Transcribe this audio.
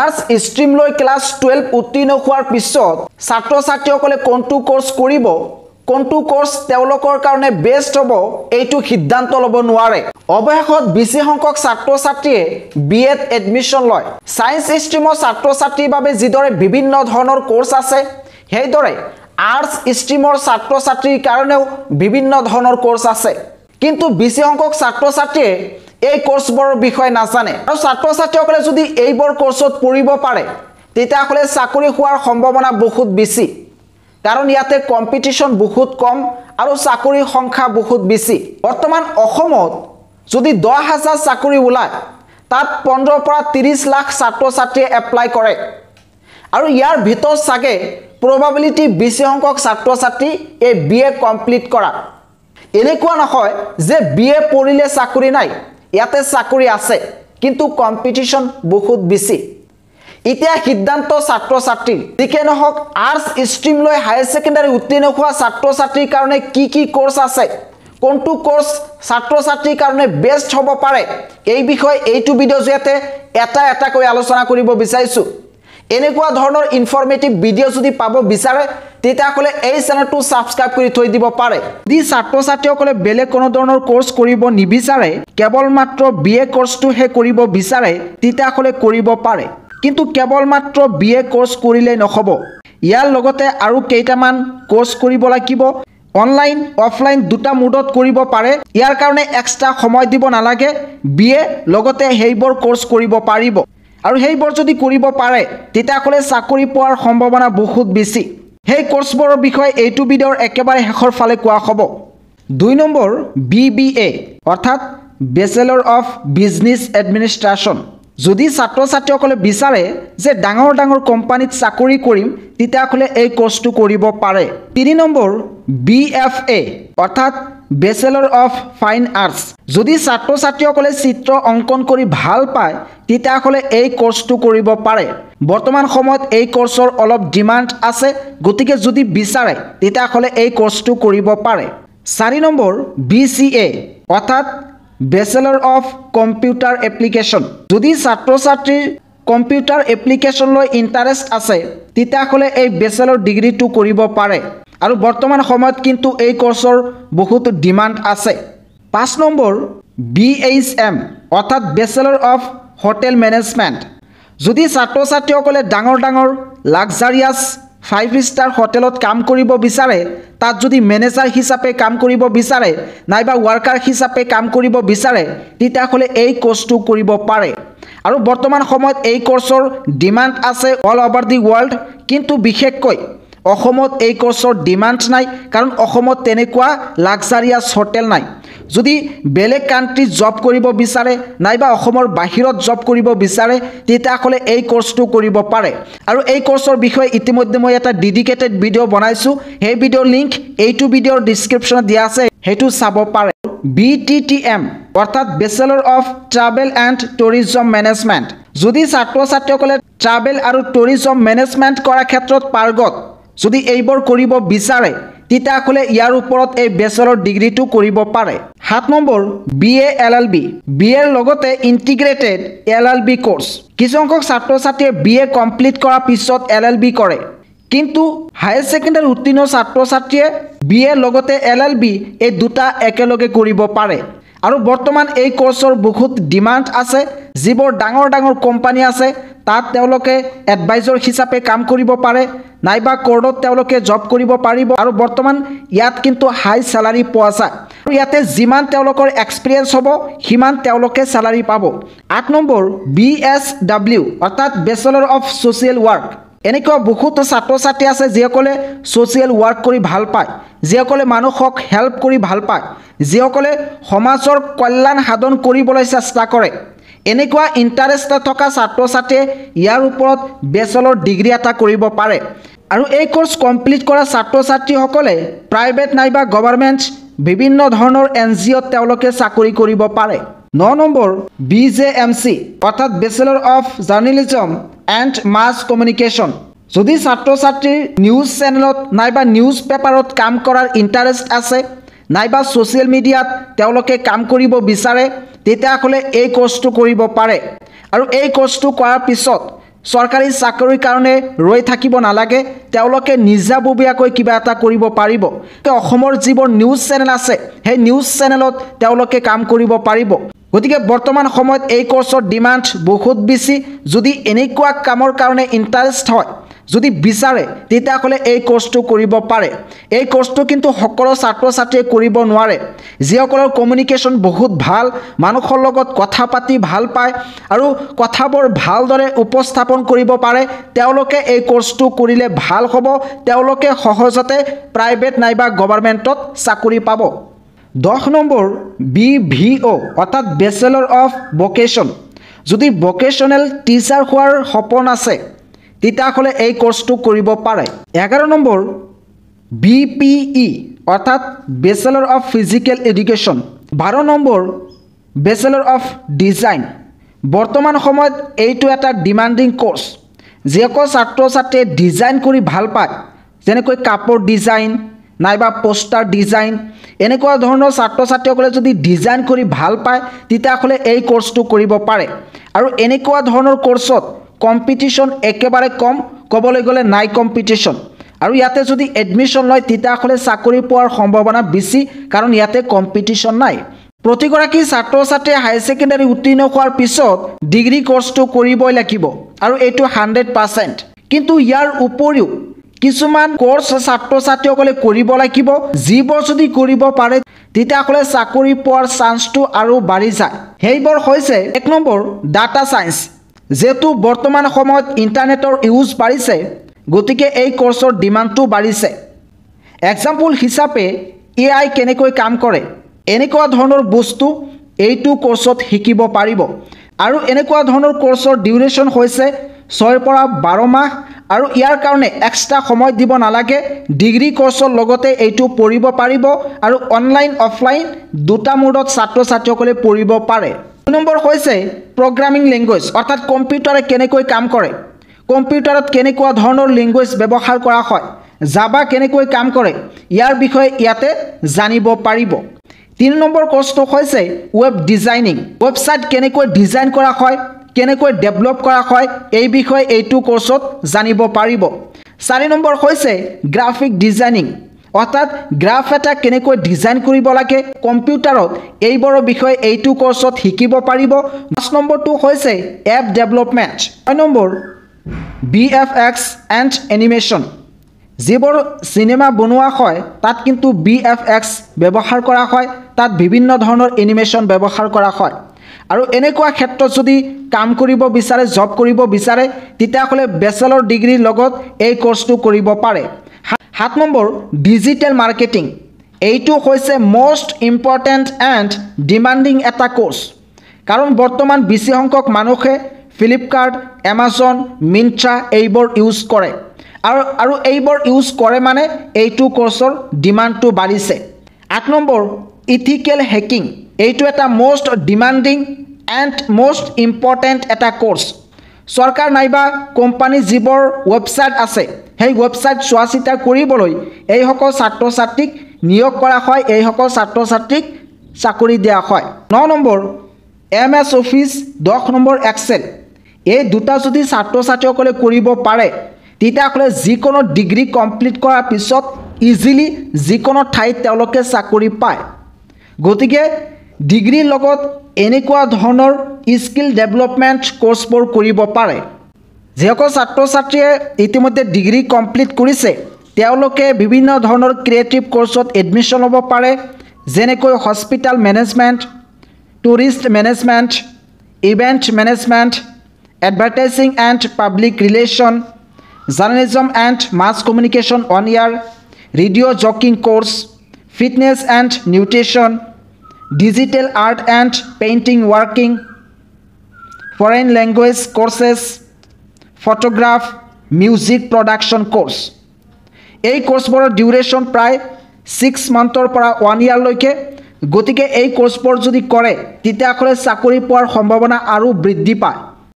arts stream লৈ class 12 উত্তীৰ্ণ হোৱাৰ পিছত ছাত্ৰ ছাত্ৰীসকলে কোনটো কোৰ্স কৰিব কোনটো কোৰ্স তেওঁলোকৰ কাৰণে বেষ্ট হ'ব এইটো সিদ্ধান্ত ল'ব নোৱাৰে অৱশেষত বেছি সংখ্যক ছাত্ৰ ছাত্ৰীয়ে বিএড এডমিশন লয় সায়েন্স ষ্ট্ৰীমৰ ছাত্ৰ ছাত্ৰীৰ বাবে যিদৰে বিভিন্ন ধৰণৰ কোৰ্স আছে সেইদৰে আৰ্টছ ষ্ট্ৰীমৰ ছাত্ৰ ছাত্ৰীৰ কাৰণেও বিভিন্ন ধৰণৰ কোৰ্স আছে কিন্তু বেছি সংখ্যক ছাত্ৰ ছাত্ৰীয়ে এই কোৰ্সবোৰৰ বিষয়ে নাজানে আৰু ছাত্ৰ ছাত্ৰীসকলে যদি এইবোৰ কোৰ্সত পঢ়িব পাৰে তেতিয়াহলে চাকৰি হোৱাৰ সম্ভাৱনা বহুত বেছি কাৰণ ইয়াতে কম্পিটিশন বহুত কম আৰু চাকৰিৰ সংখ্যা বহুত বেছি বৰ্তমান অসমত যদি 10000 চাকৰি ওলায় তাত 15 পৰা 30 লাখ ছাত্ৰ ছাত্ৰীয়ে এপ্লাই কৰে আৰু ইয়াৰ ভিতৰত সাগে probability বেছি সংখ্যক ছাত্ৰ ছাত্ৰী এই বিএ কমপ্লিট কৰা এনেকুৱা নহয় যে বিএ পঢ়িলে চাকৰি নাই ইয়াতে চাকৰি আছে কিন্তু কম্পিটিশন বহুত বেছি ইতিয়া সিদ্ধান্ত ছাত্ৰ ছাত্ৰী যিকে নহক আৰ্টছ ষ্ট্ৰীম লৈ হায়াৰ সেকেন্ডাৰী উত্তীৰ্ণ হোৱা ছাত্ৰ ছাত্ৰীৰ কাৰণে কি কোৰ্স আছে কোনটো কোৰ্স ছাত্ৰ ছাত্ৰীৰ কাৰণে বেষ্ট হ'ব পাৰে এই বিষয়ে এইটো ভিডিও জৰিয়তে এটা কৈ আলোচনা কৰিব বিচাৰিছো এনেকুৱা ধৰণৰ ইনফৰমেটিভ ভিডিও যদি পাব বিচাৰে তেতিয়াহলে এই চেনেলটো সাবস্ক্ৰাইব কৰি থৈ দিব পাৰে যদি ছাত্ৰ ছাত্ৰীসকলে বেলেগ কোনো ধৰণৰ কোৰ্স কৰিব নিবিচাৰে কেৱল মাত্ৰ বিএ কোৰ্সটো হে কৰিব বিচাৰে তেতিয়াহলে কৰিব পাৰে কিন্তু কেৱল মাত্ৰ বিএ কোৰ্স কৰিলে নহব ইয়াৰ লগতে আৰু কেইটামান কোৰ্স কৰিব লাগিব অনলাইন অফলাইন দুটা মোডত কৰিব পাৰে ইয়াৰ কাৰণে এক্সট্ৰা সময় দিব নালাগে বিএ লগতে হেইবৰ কোৰ্স কৰিব পাৰিব আৰু হেইবৰ যদি কৰিব পাৰে তেতিয়াহলে চাকৰি পোৱাৰ সম্ভাৱনা বহুত বেছি হেই কোৰ্সবোৰৰ বিষয়ে এইটো ভিডিওৰ একেবাৰে শেষৰ ফালে কোৱা হ'ব 2 নম্বৰ বিবিএ অৰ্থাৎ বেচেলৰ অফ বিজনেছ এডমিনিষ্ট্ৰেশ্যন যদি ছাত্ৰ ছাত্ৰীসকলে বিচাৰে যে ডাঙৰ কোম্পানীত চাকৰি কৰিম তেতিয়াহলে এই কোৰ্সটো কৰিব পাৰে 3 নম্বৰ বিএফএ অৰ্থাৎ বেচেলৰ অফ ফাইন আৰ্টছ যদি ছাত্ৰ ছাত্ৰীসকলে চিত্ৰ অঙ্কন কৰি ভাল পায় তেতিয়াহলে এই কোৰ্সটো কৰিব পাৰে বৰ্তমান সময়ত এই কোৰ্সৰ অলপ ডিমান্ড আছে গতিকে যদি বিচাৰে তেতিয়াহলে এই কোৰ্সটো কৰিব পাৰে 4 নম্বৰ বিসিএ অৰ্থাৎ বেচেলৰ অফ কম্পিউটাৰ এপ্লিকেশন যদি ছাত্ৰ ছাত্ৰীৰ কম্পিউটাৰ এপ্লিকেশন লৈ ইন্টাৰেষ্ট আছে তেতিয়াহলে এই বেচেলৰ ডিগ্ৰীটো কৰিব পাৰে আৰু বৰ্তমান সময়ত কিন্তু এই কোৰ্সৰ বহুত ডিমান্ড আছে 5 নম্বৰ বিএইচএম অৰ্থাৎ বেচেলৰ অফ হোটেল মেনেজমেন্ট যদি ছাত্ৰ ছাত্ৰীসকলে ডাঙৰ লাক্সাৰিয়াছ 5 ষ্টাৰ হোটেলত কাম কৰিব বিচাৰে তাত যদি ম্যানেজাৰ হিচাপে কাম কৰিব বিচাৰে নাইবা ওয়াৰ্কাৰ হিচাপে কাম কৰিব বিচাৰে তেতিয়াহলে এই কোৰ্সটো কৰিব পাৰে আৰু বৰ্তমান সময়ত এই কোৰ্সৰ ডিমান্ড আছে অল ওভাৰ দি ওয়াৰ্ল্ড কিন্তু বিশেষকৈ অসমত এই কোৰ্সৰ ডিমান্ড নাই কাৰণ অসমত তেনেকুৱা লাক্সাৰিয়াছ হোটেল নাই যদি বেলেগ কান্ট্ৰি জব কৰিব বিচাৰে নাইবা অসমৰ বাহিৰত জব কৰিব বিচাৰে তেতিয়াহলে এই কোৰ্সটো কৰিব পাৰে আৰু এই কোৰ্সৰ বিষয়ে ইতিমধ্যে মই এটা ডেডিকেটেড ভিডিও বনাইছো এই ভিডিওৰ লিংক এইটো ভিডিওৰ ডেসক্ৰিপচনত দিয়া আছে হেতু চাব পাৰে বিটিটিএম অৰ্থাৎ bachelor of travel and tourism management যদি ছাত্ৰ ছাত্ৰীসকলে ট্ৰাভেল আৰু টুৰিজম মেনেজমেন্ট কৰা ক্ষেত্ৰত পাৰ্গত যদি এইবোৰ কৰিব বিচাৰে তেতিয়াহলে ইয়াৰ ওপৰত এই বেচেলৰ ডিগ্ৰীটো কৰিব পাৰে 7 নম্বৰ বিএ এলএলবি বিএৰ লগতে ইন্টিগ্ৰেটেড এলএলবি কোৰ্স কিছুসংখ্যক ছাত্ৰ ছাত্ৰীয়ে বিএ কমপ্লিট কৰাৰ পিছত এলএলবি কৰে কিন্তু হায়াৰ সেকেন্ডাৰী উত্তীৰ্ণ ছাত্ৰ ছাত্ৰীয়ে বিএ লগতে এলএলবি এই দুটা একেলগে কৰিব পাৰে আৰু বৰ্তমান এই কোৰ্সৰ বহুত ডিমান্ড আছে যিবোৰ ডাঙৰ কোম্পানী আছে তাত তেওঁলোকে এডভাইজৰ হিচাপে কাম কৰিব পাৰে নাইবা কোৰ্টত তেওঁলোকে জব কৰিব পাৰিব আৰু বৰ্তমান ইয়াত কিন্তু হাই স্যালাৰি পোৱা যায় আৰু ইয়াতে যিমান তেওঁলোকৰ এক্সপেৰিয়েন্স হ'ব হিমান তেওঁলোকে স্যালাৰি পাব 8 নম্বৰ বিএসডব্লিউ অৰ্থাৎ বেচেলৰ অফ সোশ্যাল ওয়াৰ্ক এনেকুৱা বহুত ছাত্ৰ ছাত্ৰী আছে যিসকলে সোশ্যাল ওয়াৰ্ক কৰি ভাল পায় যিসকলে মানুহক হেল্প কৰি ভাল পায় যিসকলে সমাজৰ কল্যাণ সাধন কৰিবলৈ চেষ্টা কৰে এনেকুৱা ইন্টাৰেষ্ট থকা ছাত্ৰ ছাত্ৰীয়ে ইয়াৰ ওপৰত বেচেলৰ ডিগ্ৰী এটা কৰিব পাৰে আৰু এই কোৰ্স কমপ্লিট কৰা ছাত্ৰ ছাত্ৰীসকলে প্ৰাইভেট নাইবা গভৰ্ণমেণ্ট বিভিন্ন ধৰণৰ এনজিঅ তেওঁলোকে চাকৰি কৰিব পাৰে 9 নম্বৰ বিজেএমচি অৰ্থাৎ bachelor of journalism and mass communication যদি ছাত্ৰ ছাত্ৰীৰ নিউজ চেনেলত নাইবা নিউজ পেপাৰত কাম কৰাৰ ইন্টাৰেষ্ট আছে নাইবা সোশ্যাল মিডিয়াত তেওঁলোকে কাম কৰিব বিচাৰে তেতিয়াহলে এই কোৰ্সটো কৰিব পাৰে আৰু এই কোৰ্সটো কৰাৰ পিছত চৰকাৰী চাকৰিৰ কাৰণে ৰৈ থাকিব নালাগে তেওঁলোকে নিজাববীয়াকৈ কিবা এটা কৰিব পাৰিব অসমৰ যিবোৰ নিউজ চেনেল আছে সেই নিউজ চেনেলত তেওঁলোকে কাম কৰিব পাৰিব গতিকে বৰ্তমান সময়ত এই কোৰ্সৰ ডিমান্ড বহুত বেছি যদি এনেকুৱা কামৰ কাৰণে ইন্টাৰেষ্ট হয় যদি বিচাৰে তেতিয়াহলে এই কোৰ্সটো কৰিব পাৰে এই কোৰ্সটো কিন্তু সকলো ছাত্ৰ ছাত্ৰীয়ে কৰিব নোৱাৰে যিসকলৰ কমিউনিকেশ্যন বহুত ভাল মানুহৰ লগত কথা পাতি ভাল পায় আৰু কথাবোৰ ভালদৰে উপস্থাপন কৰিব পাৰে তেওঁলোকে এই কোৰ্সটো কৰিলে ভাল হ'ব তেওঁলোকে সহজতে প্ৰাইভেট নাইবা গভৰ্ণমেণ্টত চাকৰি পাব 10 নম্বৰ BVO অৰ্থাৎ বেচেলৰ অফ ভোকেশ্যন যদি ভোকেশ্যনেল টিচাৰ হোৱাৰ সপোন আছে তেতিয়াহলে এই কোৰ্সটো কৰিব পাৰে 11 নম্বৰ BPE অৰ্থাৎ bachelor of physical education 12 number bachelor of design বৰ্তমান সময়ত এইটো এটা ডিমান্ডিং কোৰ্স যিসকল ছাত্ৰ ছাত্ৰীয়ে ডিজাইন কৰি ভাল পায় যেনেকৈ কাপোৰ ডিজাইন নাইবা পোষ্টাৰ ডিজাইন এনেকুৱা ধৰণৰ ছাত্ৰ ছাত্ৰীসকলে যদি ডিজাইন কৰি ভাল পায় তেতিয়াহলে এই কোৰ্সটো কৰিব পাৰে আৰু এনেকুৱা ধৰণৰ কোৰ্সত কম্পিটিশন একেবাৰে কম কবলৈ গলে নাই কম্পিটিশন আৰু ইয়াতে যদি এডমিশন লয় তেতিয়াহলে চাকৰি পোৱাৰ সম্ভাৱনা বেছি কাৰণ ইয়াতে কম্পিটিশন নাই প্ৰতিগৰাকী ছাত্ৰ ছাত্ৰীয়ে হাই সেকেন্ডাৰী উত্তীৰ্ণ হোৱাৰ পিছত ডিগ্ৰী কোৰ্সটো কৰিবই লাগিব আৰু এইটো 100% কিন্তু ইয়াৰ উপৰিও কিছুমান কোৰ্স ছাত্ৰ ছাত্ৰীসকলে কৰিব লাগিব যিবোৰ যদি কৰিব পাৰে তেতিয়াহলে চাকৰি পোৱাৰ চান্সটো আৰু বাঢ়ি যায় সেইবোৰ হৈছে 1 নম্বৰ ডাটা সায়েন্স যেটো বৰ্তমান সময়ত ইন্টাৰনেটৰ ইউজ বাঢ়িছে গতিকে এই কোৰ্সৰ ডিমান্ডটো বাঢ়িছে এক্সাম্পল হিচাপে AI কেনেকৈ কাম কৰে এনেকুৱা ধৰণৰ বস্তু এইটো কোৰ্সত শিকিব পাৰিব আৰু এনেকুৱা ধৰণৰ কোৰ্সৰ ডিউৰেচন হৈছে 6 পৰা 12 মাহ আৰু ইয়াৰ কাৰণে এক্সট্ৰা সময় দিব নালাগে ডিগ্ৰী কোৰ্সৰ লগতে এইটো পঢ়িব পাৰিব আৰু অনলাইন অফলাইন দুটা মোডত ছাত্ৰ ছাত্ৰীসকলে পঢ়িব পাৰে 2 নম্বৰ হৈছে প্ৰগ্ৰামিং ল্যাঙ্গুৱেজ অৰ্থাৎ কম্পিউটাৰে কেনেকৈ কাম কৰে কম্পিউটাৰত কেনেকুৱা ধৰণৰ ল্যাঙ্গুৱেজ ব্যৱহাৰ কৰা হয় জাভা কেনেকৈ কাম কৰে ইয়াৰ বিষয়ে ইয়াতে জানিব পাৰিব 3 নম্বৰ কোৰ্সটো হৈছে ওয়েব ডিজাইনিং ওয়েবসাইট কেনেকৈ ডিজাইন কৰা হয় কেনেকৈ ডেভেলপ কৰা হয় এই বিষয়ে এইটো কোৰ্সত জানিব পাৰিব 4 নম্বৰ হৈছে গ্ৰাফিক ডিজাইনিং অৰ্থাৎ গ্ৰাফ এটা কেনেকৈ ডিজাইন কৰিব লাগে কম্পিউটাৰত এইবোৰৰ বিষয়ে এইটো কোৰ্সত শিকিব পাৰিব 5 নম্বৰটো হৈছে app development 6 number VFX and animation যিবোৰ সিনেমা বনোৱা হয় তাত কিন্তু VFX ব্যৱহাৰ কৰা হয় তাত বিভিন্ন ধৰণৰ এনিমেশন ব্যৱহাৰ কৰা হয় আৰু এনেকুৱা ক্ষেত্ৰত যদি কাম কৰিব বিচাৰে জব কৰিব বিচাৰে তেতিয়াহলে বেচেলৰ ডিগ্ৰীৰ লগত এই কোৰ্সটো কৰিব পাৰে 7 নম্বৰ ডিজিটেল মাৰ্কেটিং এইটো হৈছে মোস্ট ইম্পৰ্টেন্ট এণ্ড ডিমান্ডিং এটা কোৰ্স কাৰণ বৰ্তমান বেছি সংখ্যক মানুহে ফ্লিপকাৰ্ট এমাজন মিন্ত্ৰা এইবোৰ ইউজ কৰে আৰু এইবোৰ ইউজ কৰে মানে এইটো কোৰ্সৰ ডিমান্ডটো বাঢ়িছে 8 নম্বৰ ইথিক্যাল হ্যাকিং এইটো এটা most demanding and most important এটা কোৰ্স সৰকাৰ নাইবা কোম্পানী যিবোৰ ওয়েবসাইট আছে সেই ওয়েবসাইট চোৱাচিতা কৰিবলৈ এই সকল ছাত্ৰ ছাত্ৰীক নিয়োগ কৰা হয় এই সকল ছাত্ৰ ছাত্ৰীক চাকৰি দিয়া হয় 9 নম্বৰ MS অফিস 10 নম্বৰ এক্সেল এই দুটা যদি ছাত্ৰ ছাত্ৰীসকলে কৰিব পাৰে তেতিয়াহলে যিকোনো ডিগ্ৰী কমপ্লিট কৰাৰ পিছত ইজিলি যিকোনো ঠাইত তেওঁলোকে চাকৰি পায় গতিকে ডিগ্ৰীৰ লগত এনেকুৱা ধৰণৰ স্কিল ডেভেলপমেন্ট কোৰ্সবোৰ কৰিব পাৰে যিসকল ছাত্ৰ ছাত্ৰীয়ে ইতিমধ্যে ডিগ্ৰী কমপ্লিট কৰিছে তেওঁলোকে বিভিন্ন ধৰণৰ ক্ৰিয়েটিভ কোৰ্সত এডমিশন ল'ব পাৰে যেনেকৈ hospital management tourist management event management advertising and public relation journalism and mass communication on air radio' joking course fitness and nutrition digital art and painting working foreign language courses photograph music production course এই কোৰ্সবোৰৰ duration প্ৰায় 6 মান্থৰ পৰা 1 ইয়াৰ লৈকে গতিকে এই কোৰ্সবোৰ যদি কৰে তেতিয়াহলে চাকৰি পোৱাৰ সম্ভাৱনা আৰু বৃদ্ধি পায়